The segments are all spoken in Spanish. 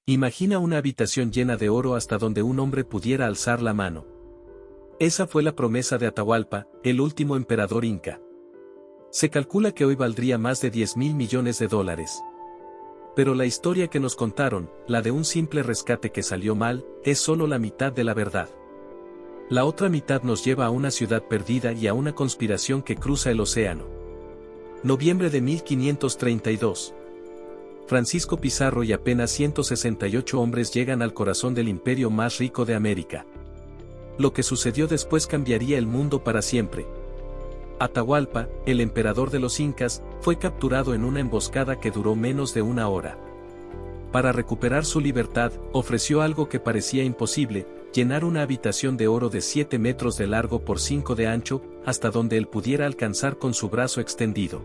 Imagina una habitación llena de oro hasta donde un hombre pudiera alzar la mano. Esa fue la promesa de Atahualpa, el último emperador inca. Se calcula que hoy valdría más de 10.000 millones de dólares. Pero la historia que nos contaron, la de un simple rescate que salió mal, es solo la mitad de la verdad. La otra mitad nos lleva a una ciudad perdida y a una conspiración que cruza el océano. Noviembre de 1532. Francisco Pizarro y apenas 168 hombres llegan al corazón del imperio más rico de América. Lo que sucedió después cambiaría el mundo para siempre. Atahualpa, el emperador de los incas, fue capturado en una emboscada que duró menos de una hora. Para recuperar su libertad, ofreció algo que parecía imposible, llenar una habitación de oro de 7 metros de largo por 5 de ancho, hasta donde él pudiera alcanzar con su brazo extendido.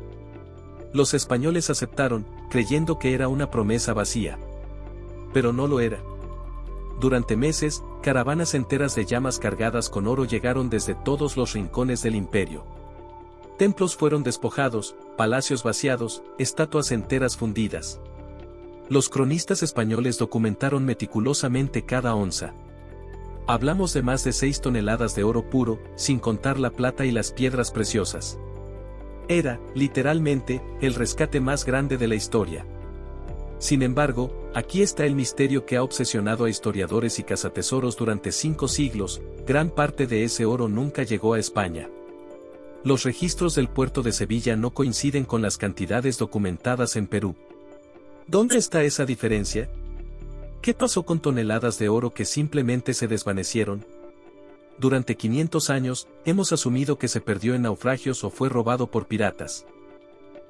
Los españoles aceptaron, creyendo que era una promesa vacía. Pero no lo era. Durante meses, caravanas enteras de llamas cargadas con oro llegaron desde todos los rincones del imperio. Templos fueron despojados, palacios vaciados, estatuas enteras fundidas. Los cronistas españoles documentaron meticulosamente cada onza. Hablamos de más de 6 toneladas de oro puro, sin contar la plata y las piedras preciosas. Era, literalmente, el rescate más grande de la historia. Sin embargo, aquí está el misterio que ha obsesionado a historiadores y cazatesoros durante 5 siglos, gran parte de ese oro nunca llegó a España. Los registros del puerto de Sevilla no coinciden con las cantidades documentadas en Perú. ¿Dónde está esa diferencia? ¿Qué pasó con toneladas de oro que simplemente se desvanecieron? Durante 500 años, hemos asumido que se perdió en naufragios o fue robado por piratas.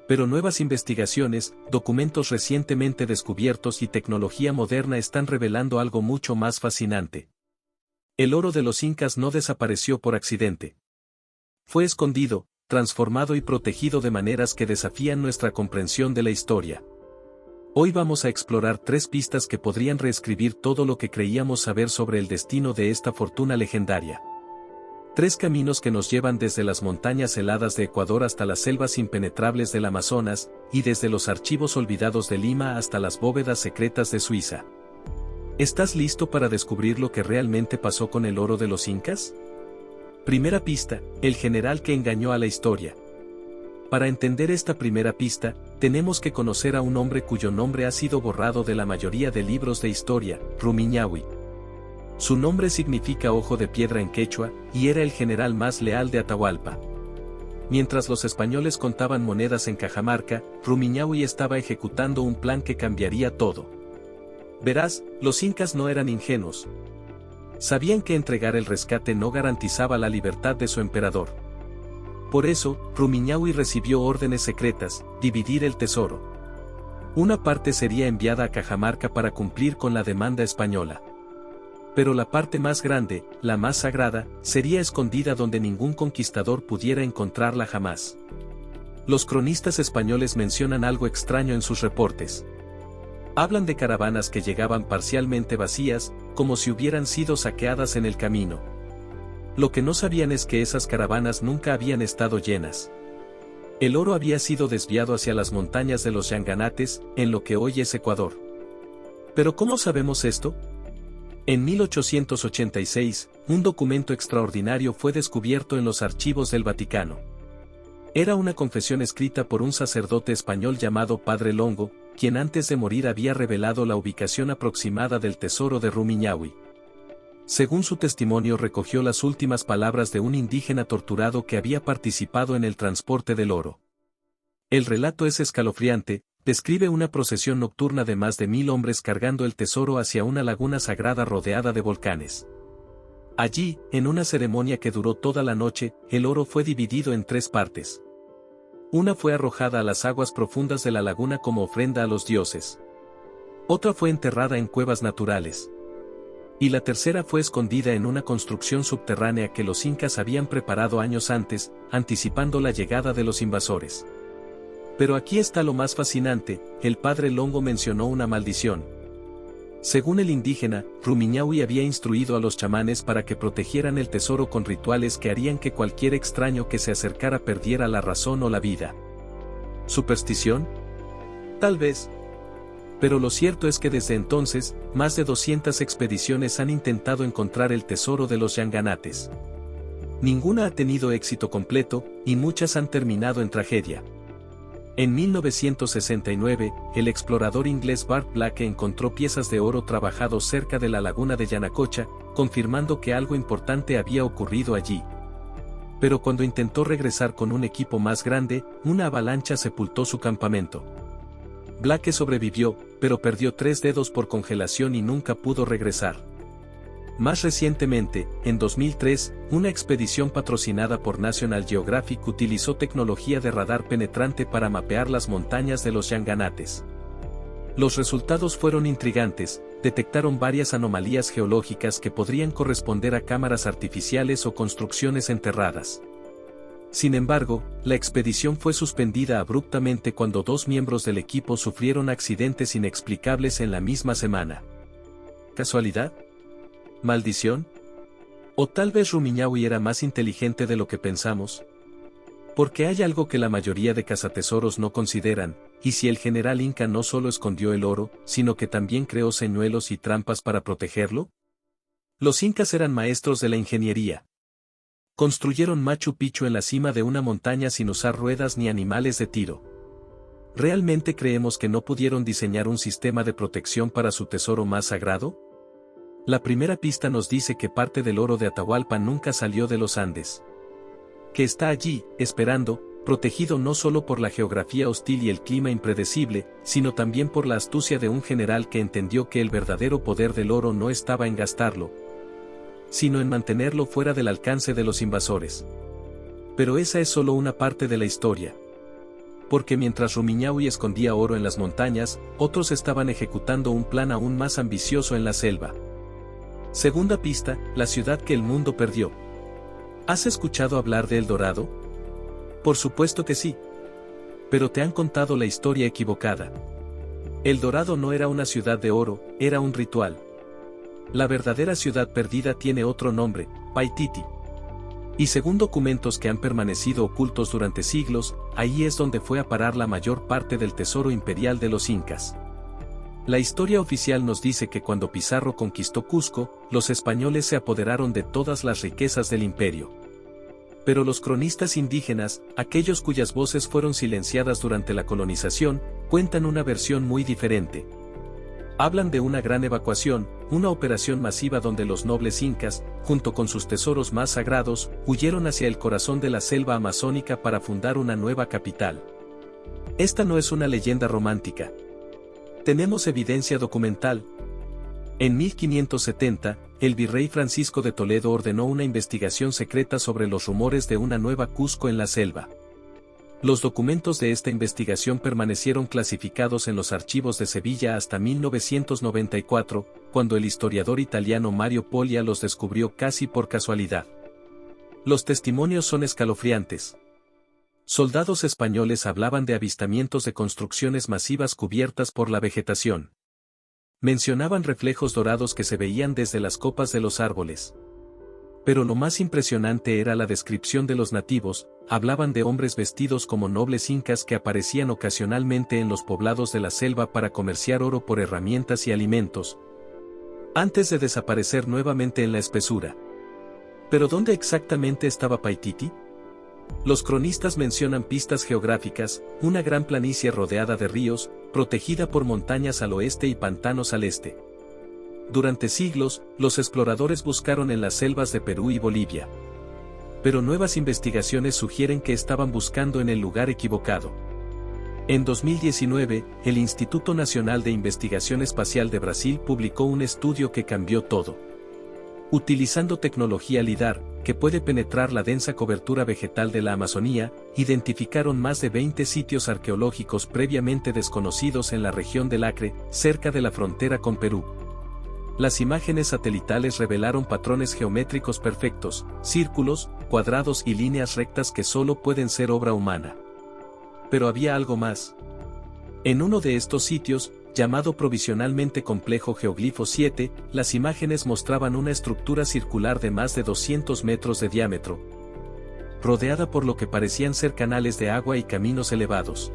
Pero nuevas investigaciones, documentos recientemente descubiertos y tecnología moderna están revelando algo mucho más fascinante. El oro de los incas no desapareció por accidente. Fue escondido, transformado y protegido de maneras que desafían nuestra comprensión de la historia. Hoy vamos a explorar 3 pistas que podrían reescribir todo lo que creíamos saber sobre el destino de esta fortuna legendaria. 3 caminos que nos llevan desde las montañas heladas de Ecuador hasta las selvas impenetrables del Amazonas, y desde los archivos olvidados de Lima hasta las bóvedas secretas de Suiza. ¿Estás listo para descubrir lo que realmente pasó con el oro de los incas? Primera pista, el general que engañó a la historia. Para entender esta primera pista, tenemos que conocer a un hombre cuyo nombre ha sido borrado de la mayoría de libros de historia, Rumiñahui. Su nombre significa ojo de piedra en quechua, y era el general más leal de Atahualpa. Mientras los españoles contaban monedas en Cajamarca, Rumiñahui estaba ejecutando un plan que cambiaría todo. Verás, los incas no eran ingenuos. Sabían que entregar el rescate no garantizaba la libertad de su emperador. Por eso, Rumiñahui recibió órdenes secretas, dividir el tesoro. Una parte sería enviada a Cajamarca para cumplir con la demanda española. Pero la parte más grande, la más sagrada, sería escondida donde ningún conquistador pudiera encontrarla jamás. Los cronistas españoles mencionan algo extraño en sus reportes. Hablan de caravanas que llegaban parcialmente vacías, como si hubieran sido saqueadas en el camino. Lo que no sabían es que esas caravanas nunca habían estado llenas. El oro había sido desviado hacia las montañas de los Yanganates, en lo que hoy es Ecuador. ¿Pero cómo sabemos esto? En 1886, un documento extraordinario fue descubierto en los archivos del Vaticano. Era una confesión escrita por un sacerdote español llamado Padre Longo, quien antes de morir había revelado la ubicación aproximada del tesoro de Rumiñahui. Según su testimonio, recogió las últimas palabras de un indígena torturado que había participado en el transporte del oro. El relato es escalofriante, describe una procesión nocturna de más de 1000 hombres cargando el tesoro hacia una laguna sagrada rodeada de volcanes. Allí, en una ceremonia que duró toda la noche, el oro fue dividido en 3 partes. Una fue arrojada a las aguas profundas de la laguna como ofrenda a los dioses. Otra fue enterrada en cuevas naturales. Y la tercera fue escondida en una construcción subterránea que los incas habían preparado años antes, anticipando la llegada de los invasores. Pero aquí está lo más fascinante, el padre Longo mencionó una maldición. Según el indígena, Rumiñahui había instruido a los chamanes para que protegieran el tesoro con rituales que harían que cualquier extraño que se acercara perdiera la razón o la vida. ¿Superstición? Tal vez. Pero lo cierto es que desde entonces, más de 200 expediciones han intentado encontrar el tesoro de los Yanganates. Ninguna ha tenido éxito completo, y muchas han terminado en tragedia. En 1969, el explorador inglés Bart Blake encontró piezas de oro trabajados cerca de la laguna de Yanacocha, confirmando que algo importante había ocurrido allí. Pero cuando intentó regresar con un equipo más grande, una avalancha sepultó su campamento. Blake sobrevivió, pero perdió 3 dedos por congelación y nunca pudo regresar. Más recientemente, en 2003, una expedición patrocinada por National Geographic utilizó tecnología de radar penetrante para mapear las montañas de los Yanganates. Los resultados fueron intrigantes, detectaron varias anomalías geológicas que podrían corresponder a cámaras artificiales o construcciones enterradas. Sin embargo, la expedición fue suspendida abruptamente cuando 2 miembros del equipo sufrieron accidentes inexplicables en la misma semana. ¿Casualidad? ¿Maldición? ¿O tal vez Rumiñahui era más inteligente de lo que pensamos? Porque hay algo que la mayoría de cazatesoros no consideran, y si el general Inca no solo escondió el oro, sino que también creó señuelos y trampas para protegerlo. Los incas eran maestros de la ingeniería. Construyeron Machu Picchu en la cima de una montaña sin usar ruedas ni animales de tiro. ¿Realmente creemos que no pudieron diseñar un sistema de protección para su tesoro más sagrado? La primera pista nos dice que parte del oro de Atahualpa nunca salió de los Andes. Que está allí, esperando, protegido no solo por la geografía hostil y el clima impredecible, sino también por la astucia de un general que entendió que el verdadero poder del oro no estaba en gastarlo, sino en mantenerlo fuera del alcance de los invasores. Pero esa es solo una parte de la historia. Porque mientras Rumiñahui escondía oro en las montañas, otros estaban ejecutando un plan aún más ambicioso en la selva. Segunda pista, la ciudad que el mundo perdió. ¿Has escuchado hablar de El Dorado? Por supuesto que sí. Pero te han contado la historia equivocada. El Dorado no era una ciudad de oro, era un ritual. La verdadera ciudad perdida tiene otro nombre, Paititi. Y según documentos que han permanecido ocultos durante siglos, ahí es donde fue a parar la mayor parte del tesoro imperial de los incas. La historia oficial nos dice que cuando Pizarro conquistó Cusco, los españoles se apoderaron de todas las riquezas del imperio. Pero los cronistas indígenas, aquellos cuyas voces fueron silenciadas durante la colonización, cuentan una versión muy diferente. Hablan de una gran evacuación, una operación masiva donde los nobles incas, junto con sus tesoros más sagrados, huyeron hacia el corazón de la selva amazónica para fundar una nueva capital. Esta no es una leyenda romántica. Tenemos evidencia documental. En 1570, el virrey Francisco de Toledo ordenó una investigación secreta sobre los rumores de una nueva Cusco en la selva. Los documentos de esta investigación permanecieron clasificados en los archivos de Sevilla hasta 1994, cuando el historiador italiano Mario Poglia los descubrió casi por casualidad. Los testimonios son escalofriantes. Soldados españoles hablaban de avistamientos de construcciones masivas cubiertas por la vegetación. Mencionaban reflejos dorados que se veían desde las copas de los árboles. Pero lo más impresionante era la descripción de los nativos. Hablaban de hombres vestidos como nobles incas que aparecían ocasionalmente en los poblados de la selva para comerciar oro por herramientas y alimentos, antes de desaparecer nuevamente en la espesura. ¿Pero dónde exactamente estaba Paititi? Los cronistas mencionan pistas geográficas, una gran planicie rodeada de ríos, protegida por montañas al oeste y pantanos al este. Durante siglos, los exploradores buscaron en las selvas de Perú y Bolivia. Pero nuevas investigaciones sugieren que estaban buscando en el lugar equivocado. En 2019, el Instituto Nacional de Investigación Espacial de Brasil publicó un estudio que cambió todo. Utilizando tecnología LIDAR, que puede penetrar la densa cobertura vegetal de la Amazonía, identificaron más de 20 sitios arqueológicos previamente desconocidos en la región del Acre, cerca de la frontera con Perú. Las imágenes satelitales revelaron patrones geométricos perfectos, círculos, cuadrados y líneas rectas que solo pueden ser obra humana. Pero había algo más. En uno de estos sitios, llamado provisionalmente Complejo Geoglifo 7, las imágenes mostraban una estructura circular de más de 200 metros de diámetro, rodeada por lo que parecían ser canales de agua y caminos elevados.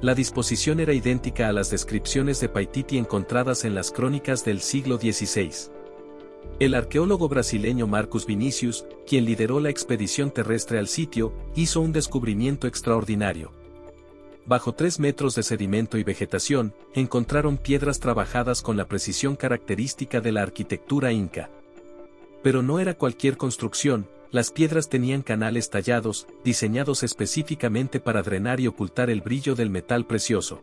La disposición era idéntica a las descripciones de Paititi encontradas en las crónicas del siglo XVI. El arqueólogo brasileño Marcus Vinicius, quien lideró la expedición terrestre al sitio, hizo un descubrimiento extraordinario. Bajo 3 metros de sedimento y vegetación, encontraron piedras trabajadas con la precisión característica de la arquitectura inca. Pero no era cualquier construcción, las piedras tenían canales tallados, diseñados específicamente para drenar y ocultar el brillo del metal precioso.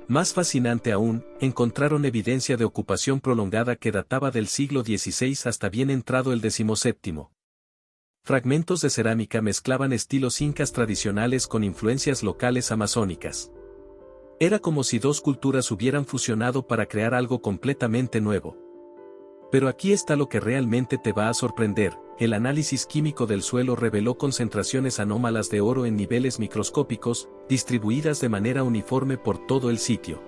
Más fascinante aún, encontraron evidencia de ocupación prolongada que databa del siglo XVI hasta bien entrado el XVII. Fragmentos de cerámica mezclaban estilos incas tradicionales con influencias locales amazónicas. Era como si dos culturas hubieran fusionado para crear algo completamente nuevo. Pero aquí está lo que realmente te va a sorprender. El análisis químico del suelo reveló concentraciones anómalas de oro en niveles microscópicos, distribuidas de manera uniforme por todo el sitio.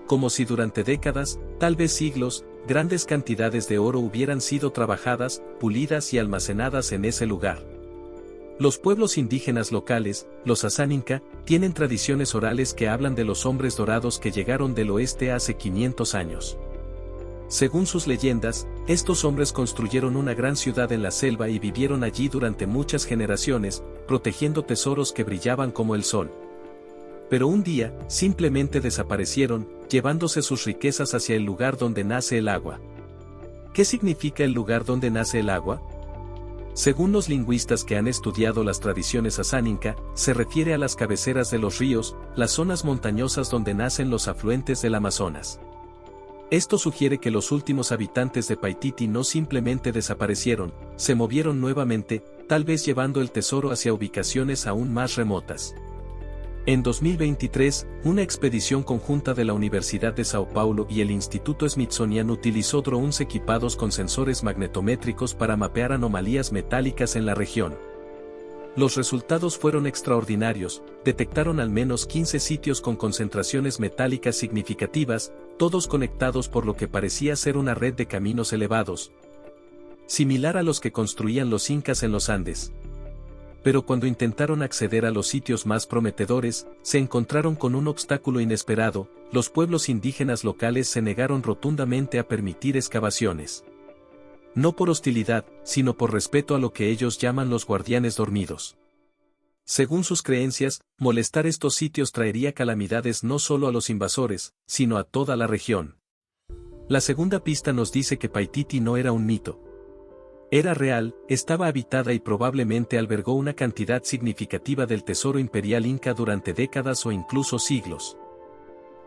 Como si durante décadas, tal vez siglos, grandes cantidades de oro hubieran sido trabajadas, pulidas y almacenadas en ese lugar. Los pueblos indígenas locales, los Asáninca, tienen tradiciones orales que hablan de los hombres dorados que llegaron del oeste hace 500 años. Según sus leyendas, estos hombres construyeron una gran ciudad en la selva y vivieron allí durante muchas generaciones, protegiendo tesoros que brillaban como el sol. Pero un día, simplemente desaparecieron, llevándose sus riquezas hacia el lugar donde nace el agua. ¿Qué significa el lugar donde nace el agua? Según los lingüistas que han estudiado las tradiciones asáninca, se refiere a las cabeceras de los ríos, las zonas montañosas donde nacen los afluentes del Amazonas. Esto sugiere que los últimos habitantes de Paititi no simplemente desaparecieron, se movieron nuevamente, tal vez llevando el tesoro hacia ubicaciones aún más remotas. En 2023, una expedición conjunta de la Universidad de Sao Paulo y el Instituto Smithsonian utilizó drones equipados con sensores magnetométricos para mapear anomalías metálicas en la región. Los resultados fueron extraordinarios, detectaron al menos 15 sitios con concentraciones metálicas significativas, todos conectados por lo que parecía ser una red de caminos elevados, similar a los que construían los incas en los Andes. Pero cuando intentaron acceder a los sitios más prometedores, se encontraron con un obstáculo inesperado: los pueblos indígenas locales se negaron rotundamente a permitir excavaciones. No por hostilidad, sino por respeto a lo que ellos llaman los guardianes dormidos. Según sus creencias, molestar estos sitios traería calamidades no solo a los invasores, sino a toda la región. La segunda pista nos dice que Paititi no era un mito. Era real, estaba habitada y probablemente albergó una cantidad significativa del tesoro imperial inca durante décadas o incluso siglos.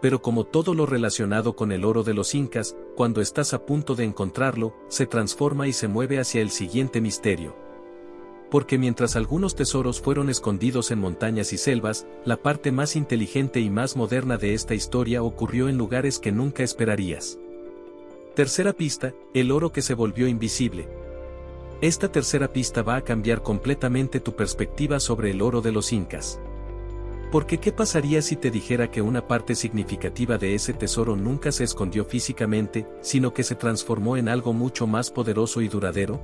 Pero como todo lo relacionado con el oro de los incas, cuando estás a punto de encontrarlo, se transforma y se mueve hacia el siguiente misterio. Porque mientras algunos tesoros fueron escondidos en montañas y selvas, la parte más inteligente y más moderna de esta historia ocurrió en lugares que nunca esperarías. Tercera pista: el oro que se volvió invisible. Esta tercera pista va a cambiar completamente tu perspectiva sobre el oro de los incas. Porque ¿qué pasaría si te dijera que una parte significativa de ese tesoro nunca se escondió físicamente, sino que se transformó en algo mucho más poderoso y duradero?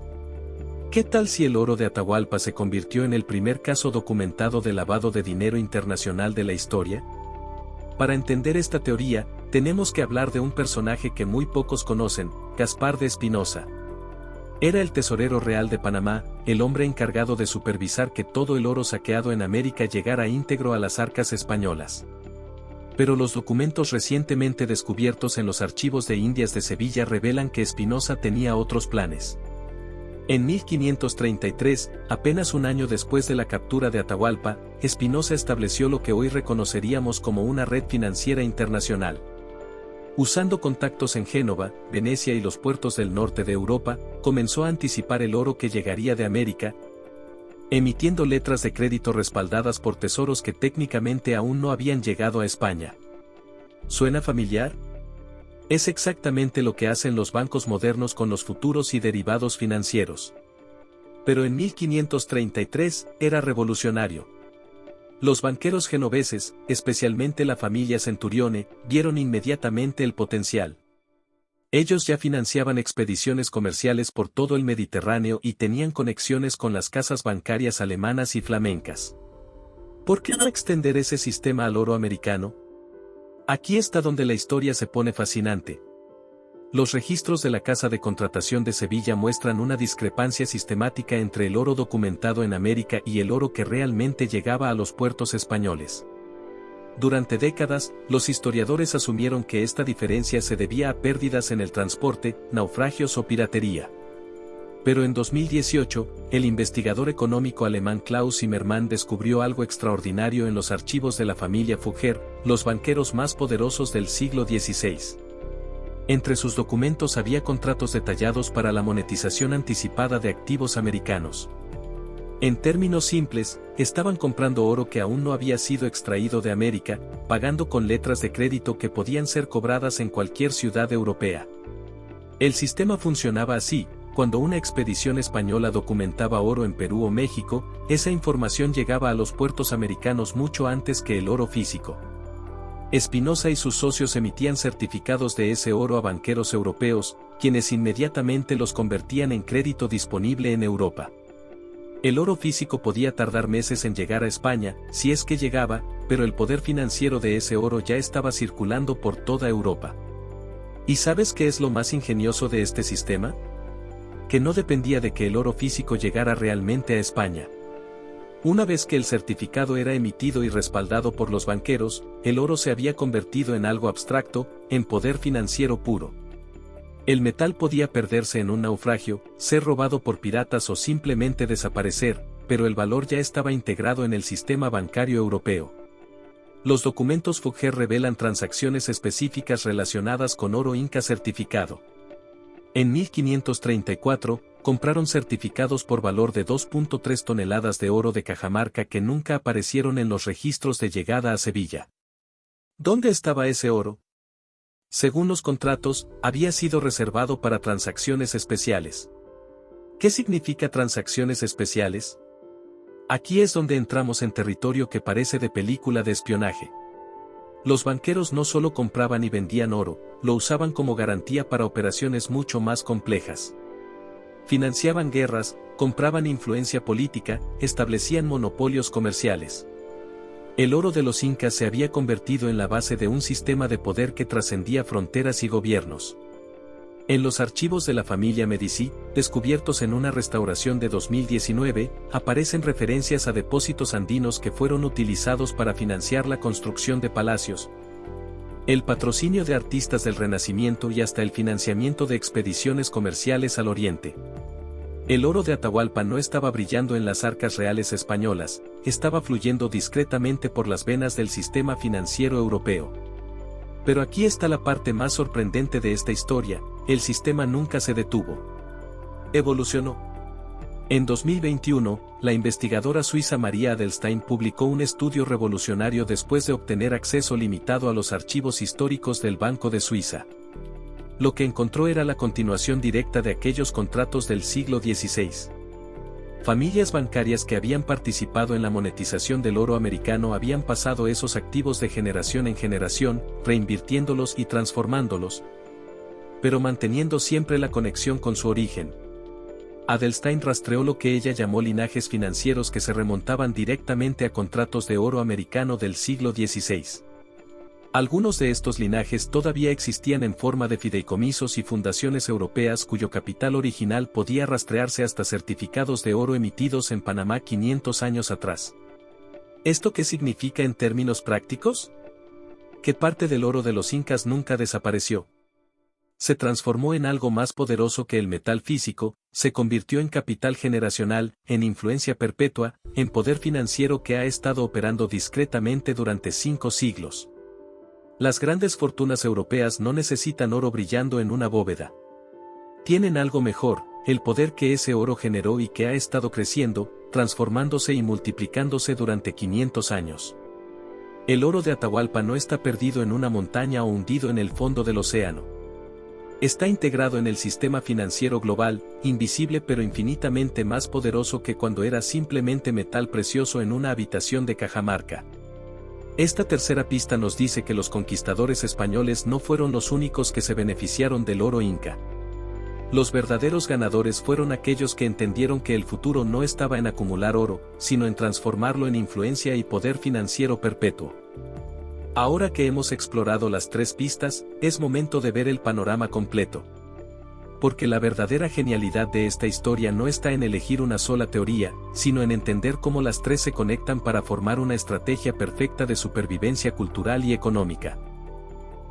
¿Qué tal si el oro de Atahualpa se convirtió en el primer caso documentado de lavado de dinero internacional de la historia? Para entender esta teoría, tenemos que hablar de un personaje que muy pocos conocen: Gaspar de Espinosa. Era el tesorero real de Panamá, el hombre encargado de supervisar que todo el oro saqueado en América llegara íntegro a las arcas españolas. Pero los documentos recientemente descubiertos en los archivos de Indias de Sevilla revelan que Espinosa tenía otros planes. En 1533, apenas un año después de la captura de Atahualpa, Espinosa estableció lo que hoy reconoceríamos como una red financiera internacional. Usando contactos en Génova, Venecia y los puertos del norte de Europa, comenzó a anticipar el oro que llegaría de América, emitiendo letras de crédito respaldadas por tesoros que técnicamente aún no habían llegado a España. ¿Suena familiar? Es exactamente lo que hacen los bancos modernos con los futuros y derivados financieros. Pero en 1533, era revolucionario. Los banqueros genoveses, especialmente la familia Centurione, vieron inmediatamente el potencial. Ellos ya financiaban expediciones comerciales por todo el Mediterráneo y tenían conexiones con las casas bancarias alemanas y flamencas. ¿Por qué no extender ese sistema al oro americano? Aquí está donde la historia se pone fascinante. Los registros de la Casa de Contratación de Sevilla muestran una discrepancia sistemática entre el oro documentado en América y el oro que realmente llegaba a los puertos españoles. Durante décadas, los historiadores asumieron que esta diferencia se debía a pérdidas en el transporte, naufragios o piratería. Pero en 2018, el investigador económico alemán Klaus Zimmermann descubrió algo extraordinario en los archivos de la familia Fugger, los banqueros más poderosos del siglo XVI. Entre sus documentos había contratos detallados para la monetización anticipada de activos americanos. En términos simples, estaban comprando oro que aún no había sido extraído de América, pagando con letras de crédito que podían ser cobradas en cualquier ciudad europea. El sistema funcionaba así: cuando una expedición española documentaba oro en Perú o México, esa información llegaba a los puertos americanos mucho antes que el oro físico. Espinosa y sus socios emitían certificados de ese oro a banqueros europeos, quienes inmediatamente los convertían en crédito disponible en Europa. El oro físico podía tardar meses en llegar a España, si es que llegaba, pero el poder financiero de ese oro ya estaba circulando por toda Europa. ¿Y sabes qué es lo más ingenioso de este sistema? Que no dependía de que el oro físico llegara realmente a España. Una vez que el certificado era emitido y respaldado por los banqueros, el oro se había convertido en algo abstracto, en poder financiero puro. El metal podía perderse en un naufragio, ser robado por piratas o simplemente desaparecer, pero el valor ya estaba integrado en el sistema bancario europeo. Los documentos Fugger revelan transacciones específicas relacionadas con oro inca certificado. En 1534, compraron certificados por valor de 2.3 toneladas de oro de Cajamarca que nunca aparecieron en los registros de llegada a Sevilla. ¿Dónde estaba ese oro? Según los contratos, había sido reservado para transacciones especiales. ¿Qué significa transacciones especiales? Aquí es donde entramos en territorio que parece de película de espionaje. Los banqueros no solo compraban y vendían oro, lo usaban como garantía para operaciones mucho más complejas. Financiaban guerras, compraban influencia política, establecían monopolios comerciales. El oro de los incas se había convertido en la base de un sistema de poder que trascendía fronteras y gobiernos. En los archivos de la familia Medici, descubiertos en una restauración de 2019, aparecen referencias a depósitos andinos que fueron utilizados para financiar la construcción de palacios, el patrocinio de artistas del Renacimiento y hasta el financiamiento de expediciones comerciales al Oriente. El oro de Atahualpa no estaba brillando en las arcas reales españolas, estaba fluyendo discretamente por las venas del sistema financiero europeo. Pero aquí está la parte más sorprendente de esta historia: el sistema nunca se detuvo. Evolucionó. En 2021, la investigadora suiza María Adelstein publicó un estudio revolucionario después de obtener acceso limitado a los archivos históricos del Banco de Suiza. Lo que encontró era la continuación directa de aquellos contratos del siglo XVI. Familias bancarias que habían participado en la monetización del oro americano habían pasado esos activos de generación en generación, reinvirtiéndolos y transformándolos, pero manteniendo siempre la conexión con su origen. Adelstein rastreó lo que ella llamó linajes financieros que se remontaban directamente a contratos de oro americano del siglo XVI. Algunos de estos linajes todavía existían en forma de fideicomisos y fundaciones europeas cuyo capital original podía rastrearse hasta certificados de oro emitidos en Panamá 500 años atrás. ¿Esto qué significa en términos prácticos? Que parte del oro de los incas nunca desapareció. Se transformó en algo más poderoso que el metal físico, se convirtió en capital generacional, en influencia perpetua, en poder financiero que ha estado operando discretamente durante 5 siglos. Las grandes fortunas europeas no necesitan oro brillando en una bóveda. Tienen algo mejor: el poder que ese oro generó y que ha estado creciendo, transformándose y multiplicándose durante 500 años. El oro de Atahualpa no está perdido en una montaña o hundido en el fondo del océano. Está integrado en el sistema financiero global, invisible pero infinitamente más poderoso que cuando era simplemente metal precioso en una habitación de Cajamarca. Esta tercera pista nos dice que los conquistadores españoles no fueron los únicos que se beneficiaron del oro inca. Los verdaderos ganadores fueron aquellos que entendieron que el futuro no estaba en acumular oro, sino en transformarlo en influencia y poder financiero perpetuo. Ahora que hemos explorado las 3 pistas, es momento de ver el panorama completo. Porque la verdadera genialidad de esta historia no está en elegir una sola teoría, sino en entender cómo las 3 se conectan para formar una estrategia perfecta de supervivencia cultural y económica.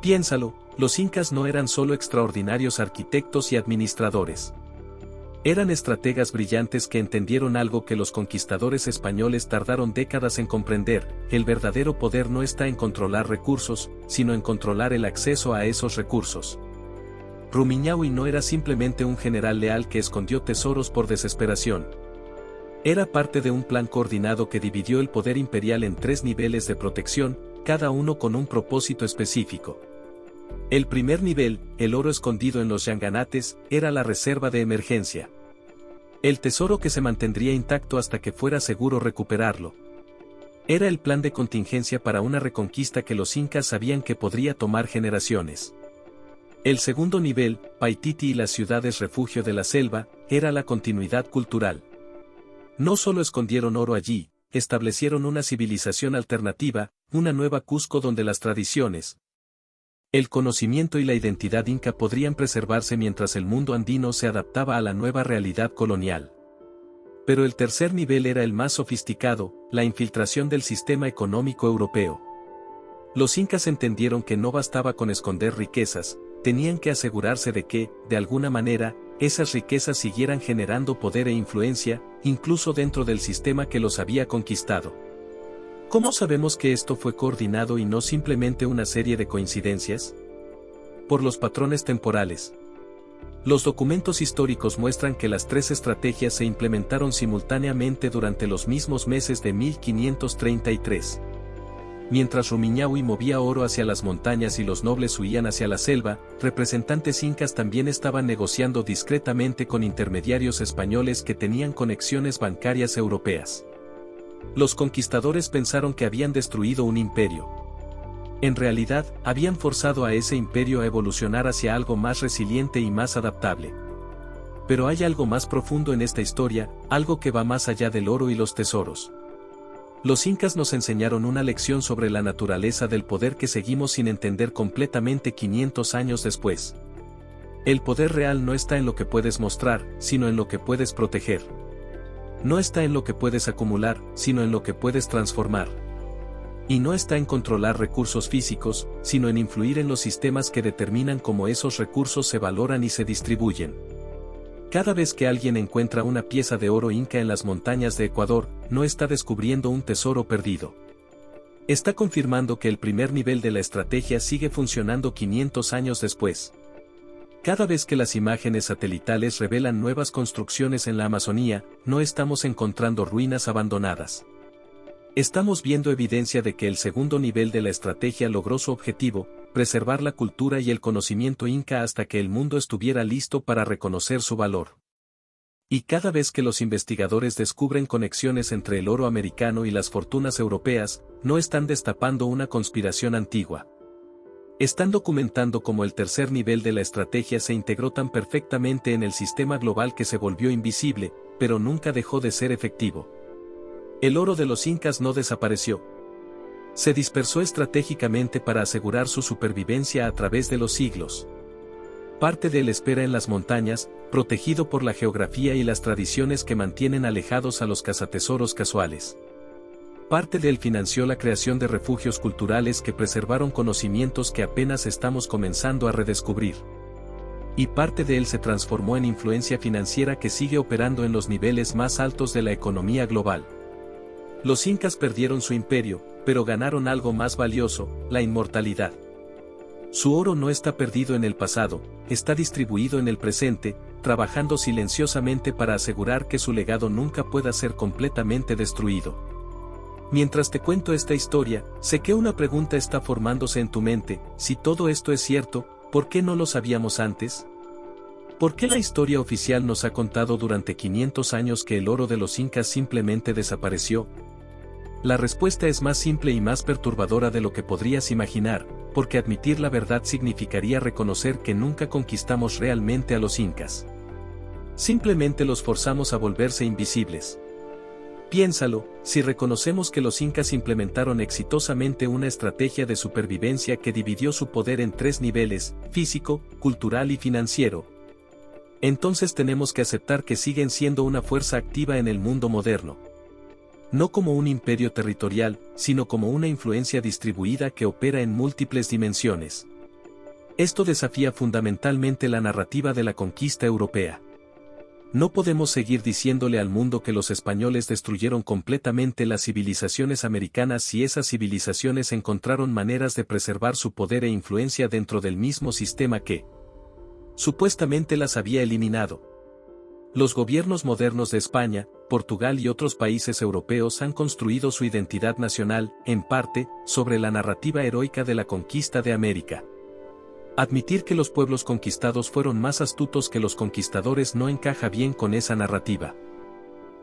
Piénsalo, los incas no eran solo extraordinarios arquitectos y administradores. Eran estrategas brillantes que entendieron algo que los conquistadores españoles tardaron décadas en comprender: el verdadero poder no está en controlar recursos, sino en controlar el acceso a esos recursos. Rumiñahui no era simplemente un general leal que escondió tesoros por desesperación. Era parte de un plan coordinado que dividió el poder imperial en 3 niveles de protección, cada uno con un propósito específico. El primer nivel, el oro escondido en los yanganates, era la reserva de emergencia. El tesoro que se mantendría intacto hasta que fuera seguro recuperarlo. Era el plan de contingencia para una reconquista que los incas sabían que podría tomar generaciones. El segundo nivel, Paititi y las ciudades refugio de la selva, era la continuidad cultural. No solo escondieron oro allí, establecieron una civilización alternativa, una nueva Cusco donde las tradiciones, el conocimiento y la identidad inca podrían preservarse mientras el mundo andino se adaptaba a la nueva realidad colonial. Pero el tercer nivel era el más sofisticado, la infiltración del sistema económico europeo. Los incas entendieron que no bastaba con esconder riquezas, tenían que asegurarse de que, de alguna manera, esas riquezas siguieran generando poder e influencia, incluso dentro del sistema que los había conquistado. ¿Cómo sabemos que esto fue coordinado y no simplemente una serie de coincidencias? Por los patrones temporales. Los documentos históricos muestran que las 3 estrategias se implementaron simultáneamente durante los mismos meses de 1533. Mientras Rumiñahui movía oro hacia las montañas y los nobles huían hacia la selva, representantes incas también estaban negociando discretamente con intermediarios españoles que tenían conexiones bancarias europeas. Los conquistadores pensaron que habían destruido un imperio. En realidad, habían forzado a ese imperio a evolucionar hacia algo más resiliente y más adaptable. Pero hay algo más profundo en esta historia, algo que va más allá del oro y los tesoros. Los incas nos enseñaron una lección sobre la naturaleza del poder que seguimos sin entender completamente 500 años después. El poder real no está en lo que puedes mostrar, sino en lo que puedes proteger. No está en lo que puedes acumular, sino en lo que puedes transformar. Y no está en controlar recursos físicos, sino en influir en los sistemas que determinan cómo esos recursos se valoran y se distribuyen. Cada vez que alguien encuentra una pieza de oro inca en las montañas de Ecuador, no está descubriendo un tesoro perdido. Está confirmando que el primer nivel de la estrategia sigue funcionando 500 años después. Cada vez que las imágenes satelitales revelan nuevas construcciones en la Amazonía, no estamos encontrando ruinas abandonadas. Estamos viendo evidencia de que el segundo nivel de la estrategia logró su objetivo, preservar la cultura y el conocimiento inca hasta que el mundo estuviera listo para reconocer su valor. Y cada vez que los investigadores descubren conexiones entre el oro americano y las fortunas europeas, no están destapando una conspiración antigua. Están documentando cómo el tercer nivel de la estrategia se integró tan perfectamente en el sistema global que se volvió invisible, pero nunca dejó de ser efectivo. El oro de los incas no desapareció. Se dispersó estratégicamente para asegurar su supervivencia a través de los siglos. Parte de él espera en las montañas, protegido por la geografía y las tradiciones que mantienen alejados a los cazatesoros casuales. Parte de él financió la creación de refugios culturales que preservaron conocimientos que apenas estamos comenzando a redescubrir. Y parte de él se transformó en influencia financiera que sigue operando en los niveles más altos de la economía global. Los incas perdieron su imperio, pero ganaron algo más valioso, la inmortalidad. Su oro no está perdido en el pasado, está distribuido en el presente, trabajando silenciosamente para asegurar que su legado nunca pueda ser completamente destruido. Mientras te cuento esta historia, sé que una pregunta está formándose en tu mente: si todo esto es cierto, ¿por qué no lo sabíamos antes? ¿Por qué la historia oficial nos ha contado durante 500 años que el oro de los incas simplemente desapareció? La respuesta es más simple y más perturbadora de lo que podrías imaginar, porque admitir la verdad significaría reconocer que nunca conquistamos realmente a los incas. Simplemente los forzamos a volverse invisibles. Piénsalo, si reconocemos que los incas implementaron exitosamente una estrategia de supervivencia que dividió su poder en 3 niveles, físico, cultural y financiero, entonces tenemos que aceptar que siguen siendo una fuerza activa en el mundo moderno. No como un imperio territorial, sino como una influencia distribuida que opera en múltiples dimensiones. Esto desafía fundamentalmente la narrativa de la conquista europea. No podemos seguir diciéndole al mundo que los españoles destruyeron completamente las civilizaciones americanas si esas civilizaciones encontraron maneras de preservar su poder e influencia dentro del mismo sistema que supuestamente las había eliminado. Los gobiernos modernos de España, Portugal y otros países europeos han construido su identidad nacional, en parte, sobre la narrativa heroica de la conquista de América. Admitir que los pueblos conquistados fueron más astutos que los conquistadores no encaja bien con esa narrativa.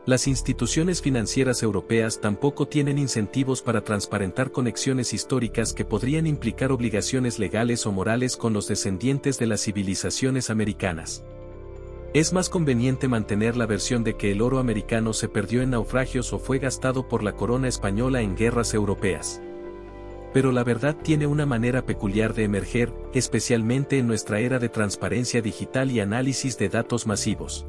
Las instituciones financieras europeas tampoco tienen incentivos para transparentar conexiones históricas que podrían implicar obligaciones legales o morales con los descendientes de las civilizaciones americanas. Es más conveniente mantener la versión de que el oro americano se perdió en naufragios o fue gastado por la corona española en guerras europeas. Pero la verdad tiene una manera peculiar de emerger, especialmente en nuestra era de transparencia digital y análisis de datos masivos.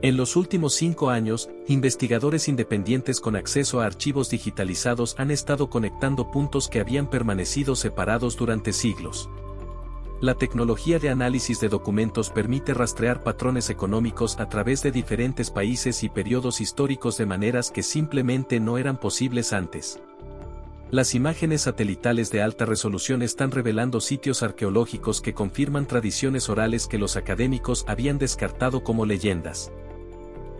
En los últimos 5 años, investigadores independientes con acceso a archivos digitalizados han estado conectando puntos que habían permanecido separados durante siglos. La tecnología de análisis de documentos permite rastrear patrones económicos a través de diferentes países y periodos históricos de maneras que simplemente no eran posibles antes. Las imágenes satelitales de alta resolución están revelando sitios arqueológicos que confirman tradiciones orales que los académicos habían descartado como leyendas.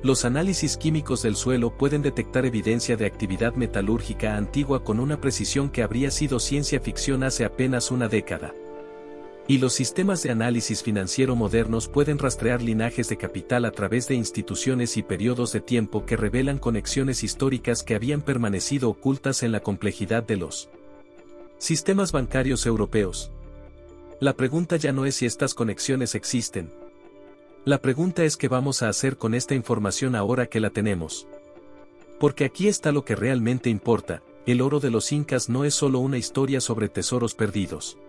Los análisis químicos del suelo pueden detectar evidencia de actividad metalúrgica antigua con una precisión que habría sido ciencia ficción hace apenas una década. Y los sistemas de análisis financiero modernos pueden rastrear linajes de capital a través de instituciones y periodos de tiempo que revelan conexiones históricas que habían permanecido ocultas en la complejidad de los sistemas bancarios europeos. La pregunta ya no es si estas conexiones existen. La pregunta es qué vamos a hacer con esta información ahora que la tenemos. Porque aquí está lo que realmente importa, el oro de los incas no es solo una historia sobre tesoros perdidos.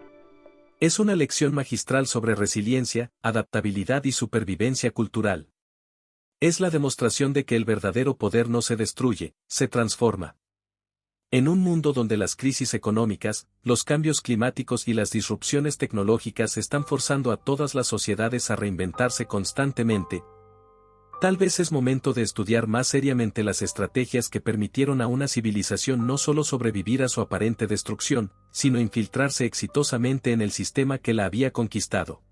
Es una lección magistral sobre resiliencia, adaptabilidad y supervivencia cultural. Es la demostración de que el verdadero poder no se destruye, se transforma. En un mundo donde las crisis económicas, los cambios climáticos y las disrupciones tecnológicas están forzando a todas las sociedades a reinventarse constantemente, tal vez es momento de estudiar más seriamente las estrategias que permitieron a una civilización no solo sobrevivir a su aparente destrucción, sino infiltrarse exitosamente en el sistema que la había conquistado.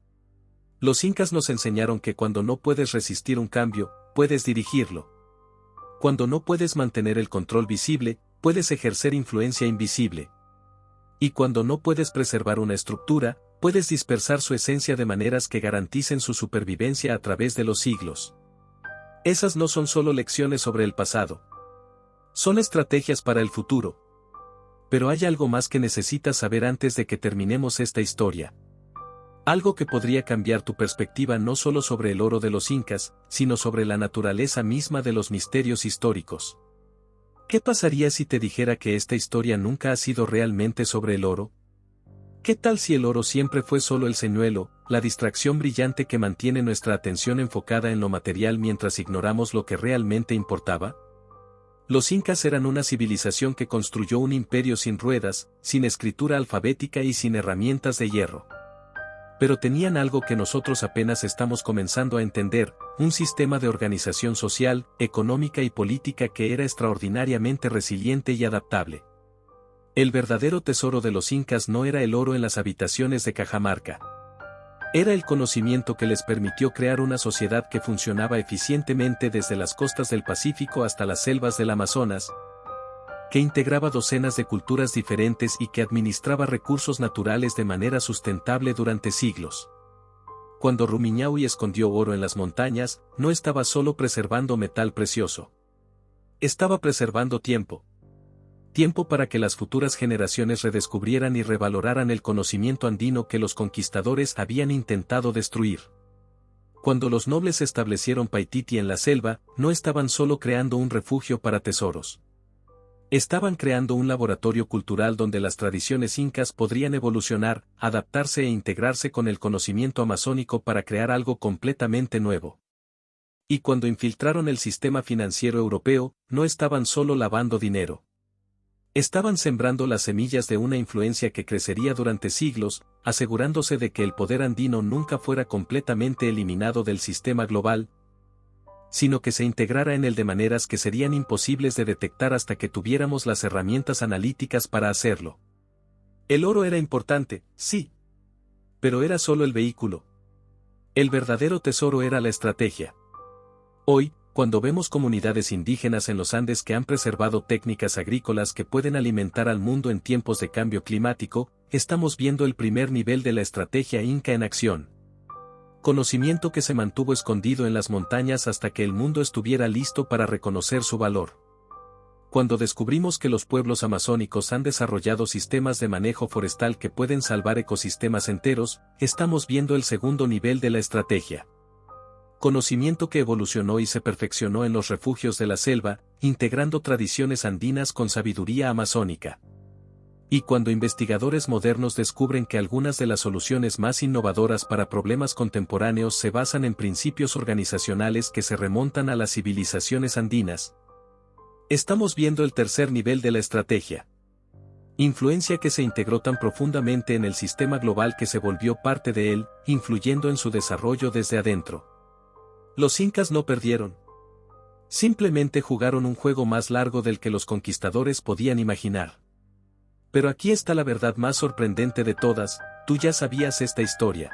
Los incas nos enseñaron que cuando no puedes resistir un cambio, puedes dirigirlo. Cuando no puedes mantener el control visible, puedes ejercer influencia invisible. Y cuando no puedes preservar una estructura, puedes dispersar su esencia de maneras que garanticen su supervivencia a través de los siglos. Esas no son solo lecciones sobre el pasado. Son estrategias para el futuro. Pero hay algo más que necesitas saber antes de que terminemos esta historia. Algo que podría cambiar tu perspectiva no solo sobre el oro de los incas, sino sobre la naturaleza misma de los misterios históricos. ¿Qué pasaría si te dijera que esta historia nunca ha sido realmente sobre el oro? ¿Qué tal si el oro siempre fue solo el señuelo, la distracción brillante que mantiene nuestra atención enfocada en lo material mientras ignoramos lo que realmente importaba? Los incas eran una civilización que construyó un imperio sin ruedas, sin escritura alfabética y sin herramientas de hierro. Pero tenían algo que nosotros apenas estamos comenzando a entender, un sistema de organización social, económica y política que era extraordinariamente resiliente y adaptable. El verdadero tesoro de los incas no era el oro en las habitaciones de Cajamarca. Era el conocimiento que les permitió crear una sociedad que funcionaba eficientemente desde las costas del Pacífico hasta las selvas del Amazonas, que integraba docenas de culturas diferentes y que administraba recursos naturales de manera sustentable durante siglos. Cuando Rumiñahui escondió oro en las montañas, no estaba solo preservando metal precioso. Estaba preservando tiempo. Tiempo para que las futuras generaciones redescubrieran y revaloraran el conocimiento andino que los conquistadores habían intentado destruir. Cuando los nobles establecieron Paititi en la selva, no estaban solo creando un refugio para tesoros. Estaban creando un laboratorio cultural donde las tradiciones incas podrían evolucionar, adaptarse e integrarse con el conocimiento amazónico para crear algo completamente nuevo. Y cuando infiltraron el sistema financiero europeo, no estaban solo lavando dinero. Estaban sembrando las semillas de una influencia que crecería durante siglos, asegurándose de que el poder andino nunca fuera completamente eliminado del sistema global, sino que se integrara en él de maneras que serían imposibles de detectar hasta que tuviéramos las herramientas analíticas para hacerlo. El oro era importante, sí. Pero era solo el vehículo. El verdadero tesoro era la estrategia. Hoy, cuando vemos comunidades indígenas en los Andes que han preservado técnicas agrícolas que pueden alimentar al mundo en tiempos de cambio climático, estamos viendo el primer nivel de la estrategia inca en acción. Conocimiento que se mantuvo escondido en las montañas hasta que el mundo estuviera listo para reconocer su valor. Cuando descubrimos que los pueblos amazónicos han desarrollado sistemas de manejo forestal que pueden salvar ecosistemas enteros, estamos viendo el segundo nivel de la estrategia. Conocimiento que evolucionó y se perfeccionó en los refugios de la selva, integrando tradiciones andinas con sabiduría amazónica. Y cuando investigadores modernos descubren que algunas de las soluciones más innovadoras para problemas contemporáneos se basan en principios organizacionales que se remontan a las civilizaciones andinas, estamos viendo el tercer nivel de la estrategia. Influencia que se integró tan profundamente en el sistema global que se volvió parte de él, influyendo en su desarrollo desde adentro. Los incas no perdieron. Simplemente jugaron un juego más largo del que los conquistadores podían imaginar. Pero aquí está la verdad más sorprendente de todas, tú ya sabías esta historia.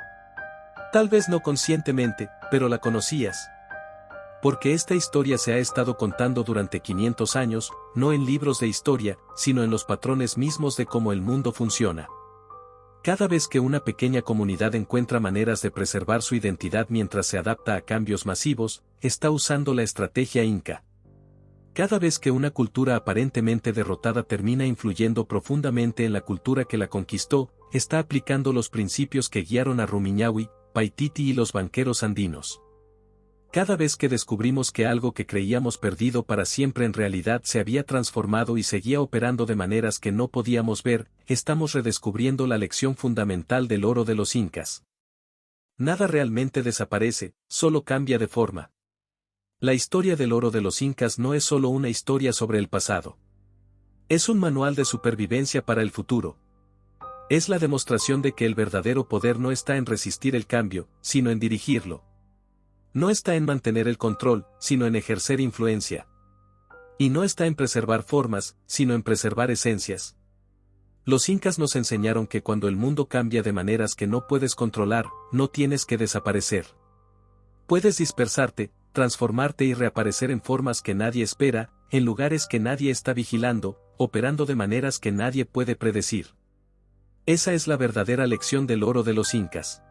Tal vez no conscientemente, pero la conocías. Porque esta historia se ha estado contando durante 500 años, no en libros de historia, sino en los patrones mismos de cómo el mundo funciona. Cada vez que una pequeña comunidad encuentra maneras de preservar su identidad mientras se adapta a cambios masivos, está usando la estrategia inca. Cada vez que una cultura aparentemente derrotada termina influyendo profundamente en la cultura que la conquistó, está aplicando los principios que guiaron a Rumiñahui, Paititi y los banqueros andinos. Cada vez que descubrimos que algo que creíamos perdido para siempre en realidad se había transformado y seguía operando de maneras que no podíamos ver, estamos redescubriendo la lección fundamental del oro de los incas. Nada realmente desaparece, solo cambia de forma. La historia del oro de los incas no es solo una historia sobre el pasado. Es un manual de supervivencia para el futuro. Es la demostración de que el verdadero poder no está en resistir el cambio, sino en dirigirlo. No está en mantener el control, sino en ejercer influencia. Y no está en preservar formas, sino en preservar esencias. Los incas nos enseñaron que cuando el mundo cambia de maneras que no puedes controlar, no tienes que desaparecer. Puedes dispersarte, transformarte y reaparecer en formas que nadie espera, en lugares que nadie está vigilando, operando de maneras que nadie puede predecir. Esa es la verdadera lección del oro de los incas.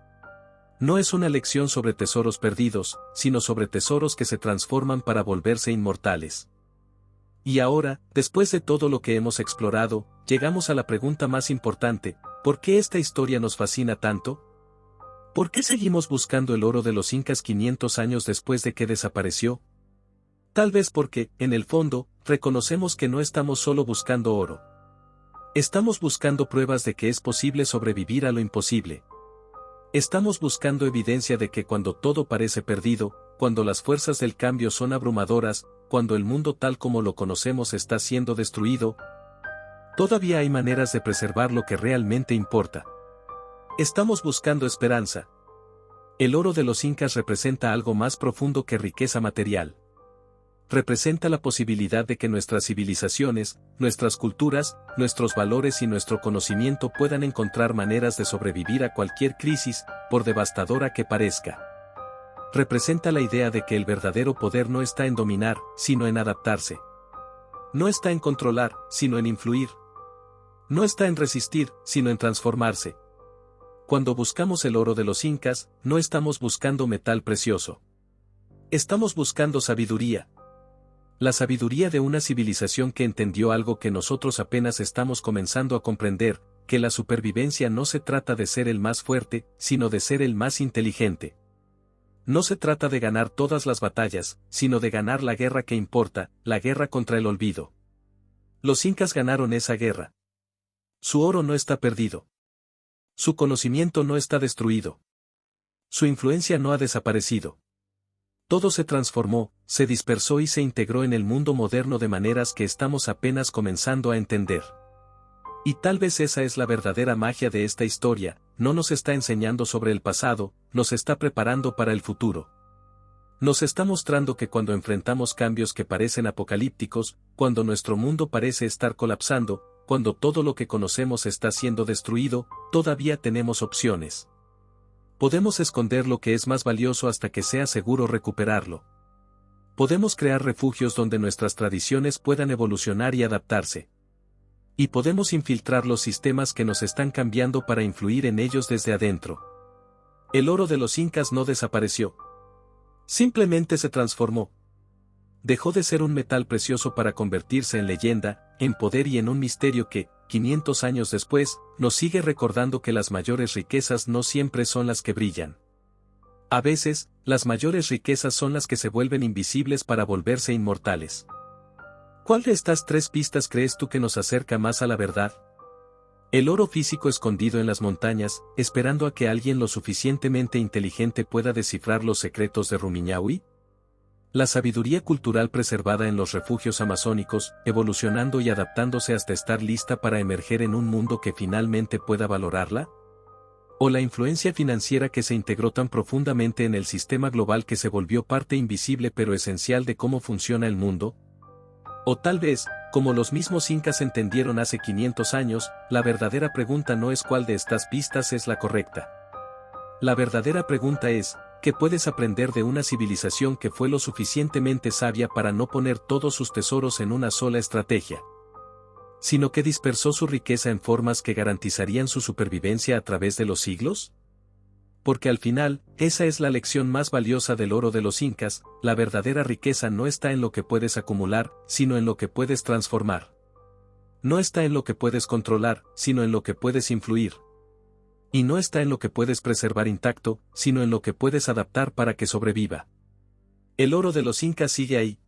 No es una lección sobre tesoros perdidos, sino sobre tesoros que se transforman para volverse inmortales. Y ahora, después de todo lo que hemos explorado, llegamos a la pregunta más importante: ¿por qué esta historia nos fascina tanto? ¿Por qué seguimos buscando el oro de los incas 500 años después de que desapareció? Tal vez porque, en el fondo, reconocemos que no estamos solo buscando oro. Estamos buscando pruebas de que es posible sobrevivir a lo imposible. Estamos buscando evidencia de que cuando todo parece perdido, cuando las fuerzas del cambio son abrumadoras, cuando el mundo tal como lo conocemos está siendo destruido, todavía hay maneras de preservar lo que realmente importa. Estamos buscando esperanza. El oro de los incas representa algo más profundo que riqueza material. Representa la posibilidad de que nuestras civilizaciones, nuestras culturas, nuestros valores y nuestro conocimiento puedan encontrar maneras de sobrevivir a cualquier crisis, por devastadora que parezca. Representa la idea de que el verdadero poder no está en dominar, sino en adaptarse. No está en controlar, sino en influir. No está en resistir, sino en transformarse. Cuando buscamos el oro de los incas, no estamos buscando metal precioso. Estamos buscando sabiduría. La sabiduría de una civilización que entendió algo que nosotros apenas estamos comenzando a comprender, que la supervivencia no se trata de ser el más fuerte, sino de ser el más inteligente. No se trata de ganar todas las batallas, sino de ganar la guerra que importa, la guerra contra el olvido. Los incas ganaron esa guerra. Su oro no está perdido. Su conocimiento no está destruido. Su influencia no ha desaparecido. Todo se transformó, se dispersó y se integró en el mundo moderno de maneras que estamos apenas comenzando a entender. Y tal vez esa es la verdadera magia de esta historia, no nos está enseñando sobre el pasado, nos está preparando para el futuro. Nos está mostrando que cuando enfrentamos cambios que parecen apocalípticos, cuando nuestro mundo parece estar colapsando, cuando todo lo que conocemos está siendo destruido, todavía tenemos opciones. Podemos esconder lo que es más valioso hasta que sea seguro recuperarlo. Podemos crear refugios donde nuestras tradiciones puedan evolucionar y adaptarse. Y podemos infiltrar los sistemas que nos están cambiando para influir en ellos desde adentro. El oro de los incas no desapareció. Simplemente se transformó. Dejó de ser un metal precioso para convertirse en leyenda, en poder y en un misterio que, 500 años después, nos sigue recordando que las mayores riquezas no siempre son las que brillan. A veces, las mayores riquezas son las que se vuelven invisibles para volverse inmortales. ¿Cuál de estas tres pistas crees tú que nos acerca más a la verdad? El oro físico escondido en las montañas, esperando a que alguien lo suficientemente inteligente pueda descifrar los secretos de Rumiñahui. La sabiduría cultural preservada en los refugios amazónicos, evolucionando y adaptándose hasta estar lista para emerger en un mundo que finalmente pueda valorarla. O la influencia financiera que se integró tan profundamente en el sistema global que se volvió parte invisible pero esencial de cómo funciona el mundo. O tal vez, como los mismos incas entendieron hace 500 años, la verdadera pregunta no es cuál de estas pistas es la correcta. La verdadera pregunta es, ¿qué puedes aprender de una civilización que fue lo suficientemente sabia para no poner todos sus tesoros en una sola estrategia, sino que dispersó su riqueza en formas que garantizarían su supervivencia a través de los siglos? Porque al final, esa es la lección más valiosa del oro de los incas, la verdadera riqueza no está en lo que puedes acumular, sino en lo que puedes transformar. No está en lo que puedes controlar, sino en lo que puedes influir. Y no está en lo que puedes preservar intacto, sino en lo que puedes adaptar para que sobreviva. El oro de los incas sigue ahí.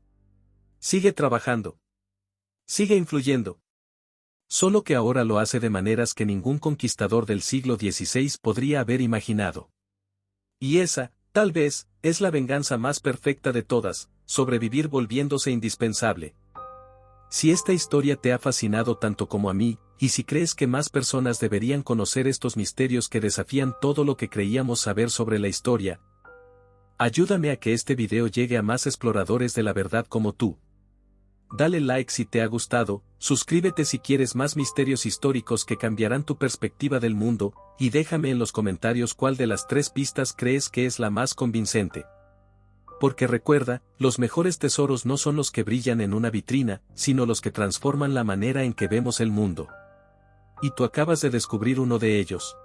Sigue trabajando. Sigue influyendo. Solo que ahora lo hace de maneras que ningún conquistador del siglo XVI podría haber imaginado. Y esa, tal vez, es la venganza más perfecta de todas, sobrevivir volviéndose indispensable. Si esta historia te ha fascinado tanto como a mí, y si crees que más personas deberían conocer estos misterios que desafían todo lo que creíamos saber sobre la historia, ayúdame a que este video llegue a más exploradores de la verdad como tú. Dale like si te ha gustado, suscríbete si quieres más misterios históricos que cambiarán tu perspectiva del mundo, y déjame en los comentarios cuál de las tres pistas crees que es la más convincente. Porque recuerda, los mejores tesoros no son los que brillan en una vitrina, sino los que transforman la manera en que vemos el mundo. Y tú acabas de descubrir uno de ellos.